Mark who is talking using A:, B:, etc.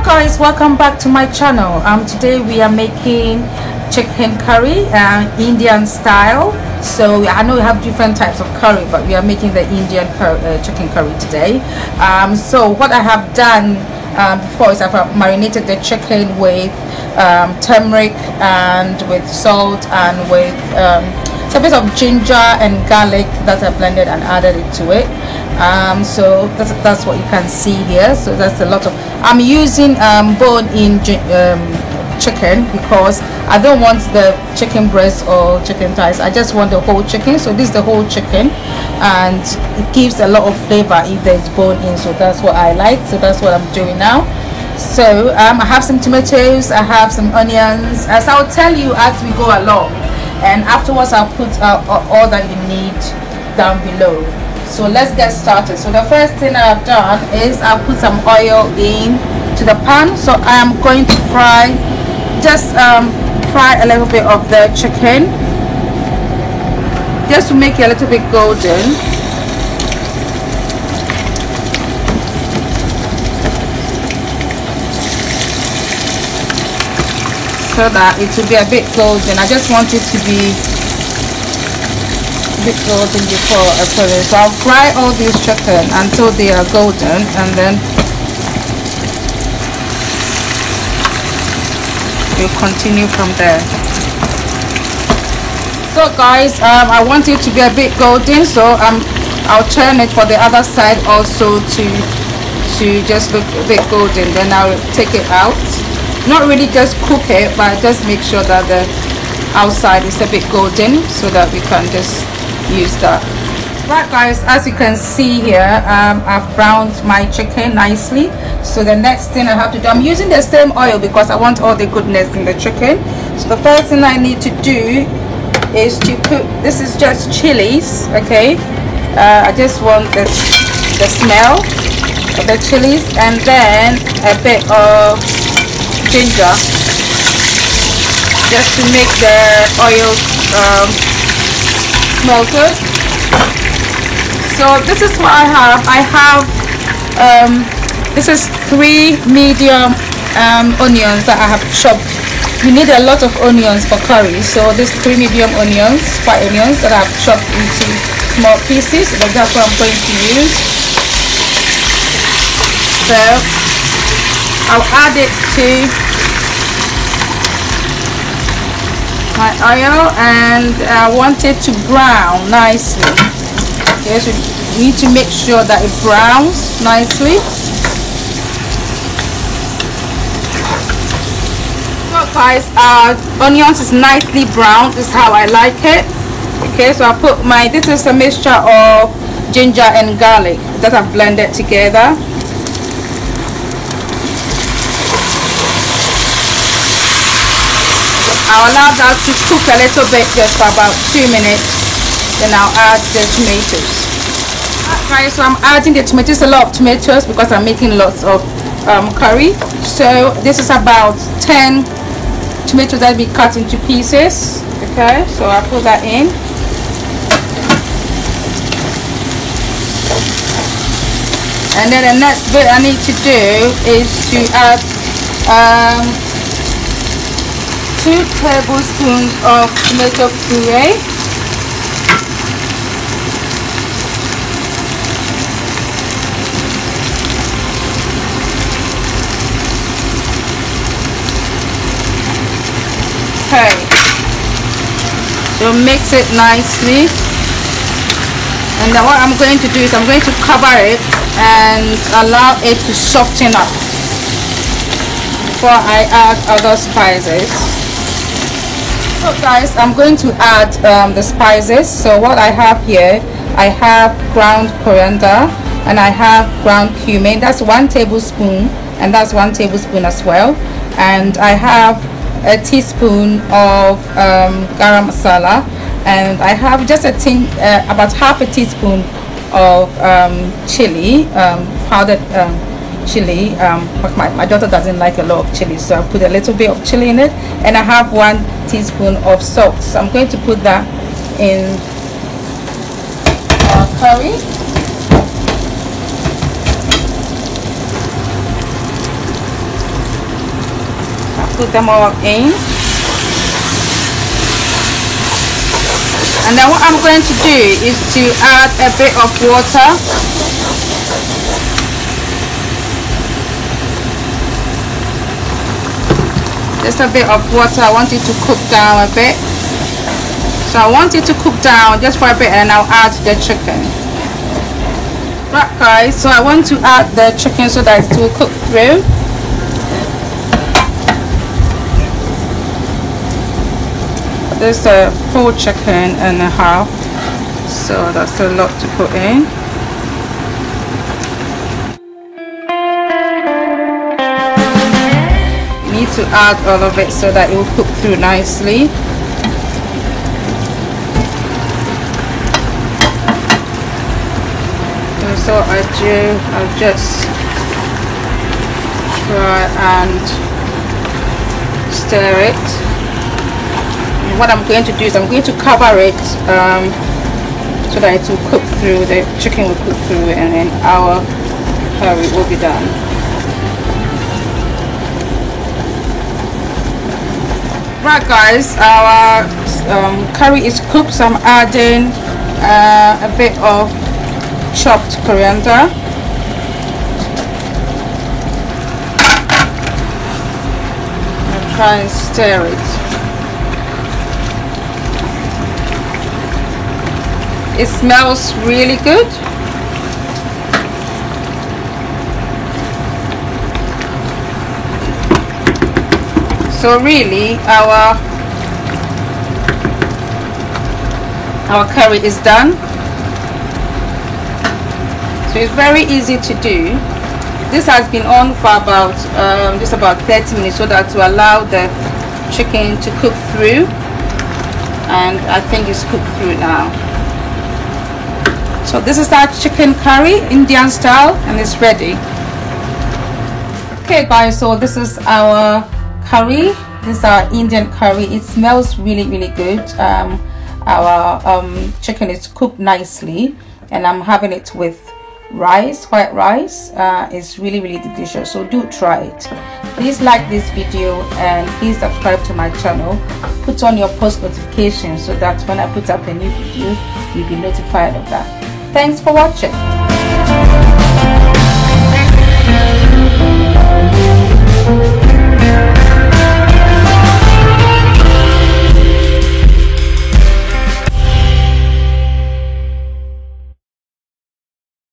A: Guys, welcome back to my channel. Today we are making chicken curry, Indian style. So I know we have different types of curry, but we are making the Indian chicken curry today. So what I have done before is I've marinated the chicken with turmeric and with salt and with a bit of ginger and garlic that I blended and added it to it. So that's what you can see here. So that's a lot of, I'm using bone-in chicken because I don't want the chicken breast or chicken thighs. I just want the whole chicken. So this is the whole chicken, and it gives a lot of flavor if there's bone in. So that's what I like. So that's what I'm doing now. So I have some tomatoes, I have some onions, as I'll tell you as we go along, and afterwards I'll put all that you need down below. So let's get started. So the first thing I've done is I'll put some oil in to the pan. So I am going to fry, just fry a little bit of the chicken, just to make it a little bit golden. So that it will be a bit golden. I just want it to be a bit golden before I put it. So I'll fry all these chicken until they are golden, and then we'll continue from there. So guys, I want it to be a bit golden, so I'll turn it for the other side also to just look a bit golden. Then I'll take it out. Not really just cook it, but just make sure that the outside is a bit golden so that we can just use that. Right guys, as you can see here, I've browned my chicken nicely. So the next thing I have to do, I'm using the same oil because I want all the goodness in the chicken. So the first thing I need to do is to put, this is just chilies, okay. I just want the smell of the chilies, and then a bit of ginger, just to make the oil smell good. So this is what I have. This is 3 medium onions that I have chopped. You need a lot of onions for curry, so this 3 medium onions, white onions that I've chopped into small pieces. So that's what I'm going to use. So I'll add it to my oil, and I want it to brown nicely. Okay, so you need to make sure that it browns nicely. So guys, onions is nicely browned. This is how I like it. Okay, so I put my, this is a mixture of ginger and garlic that I've blended together. I'll allow that to cook a little bit, just for about 2 minutes. Then I'll add the tomatoes. Alright, so I'm adding the tomatoes, a lot of tomatoes, because I'm making lots of curry. So this is about 10 tomatoes that will be cut into pieces. Okay, so I'll put that in. And then the next bit I need to do is to add 2 tablespoons of tomato puree. Okay, so mix it nicely, and then what I'm going to do is I'm going to cover it and allow it to soften up before I add other spices. So guys, I'm going to add the spices. So what I have here, I have ground coriander and I have ground cumin. That's 1 tablespoon, and that's 1 tablespoon as well. And I have a teaspoon of garam masala, and I have just about half a teaspoon of chili, powdered chili. My daughter doesn't like a lot of chili, so I put a little bit of chili in it, and I have 1 teaspoon of salt. So I'm going to put that in our curry. put them all in. And then what I'm going to do is to add a bit of water. Just a bit of water. I want it to cook down a bit. So I want it to cook down just for a bit, and I'll add the chicken. Right guys, so I want to add the chicken so that it will cook through. This is a full chicken and a half, so that's a lot to put in. You need to add all of it so that it will cook through nicely. And so I'll just try and stir it. What I'm going to do is I'm going to cover it so that it will cook through, the chicken will cook through, and then our curry will be done. Right guys, our curry is cooked, so I'm adding a bit of chopped coriander. I'll try and stir it. It smells really good. So really our curry is done. So it's very easy to do. This has been on for about just about 30 minutes, so that to allow the chicken to cook through, and I think it's cooked through now. So this is our chicken curry, Indian style, and it's ready. Okay guys, so this is our curry. This is our Indian curry. It smells really good. Our chicken is cooked nicely, and I'm having it with rice, white rice. It's really delicious, so do try it. Please like this video and please subscribe to my channel. Put on your post notifications so that when I put up a new video, you'll be notified of that. Thanks for watching.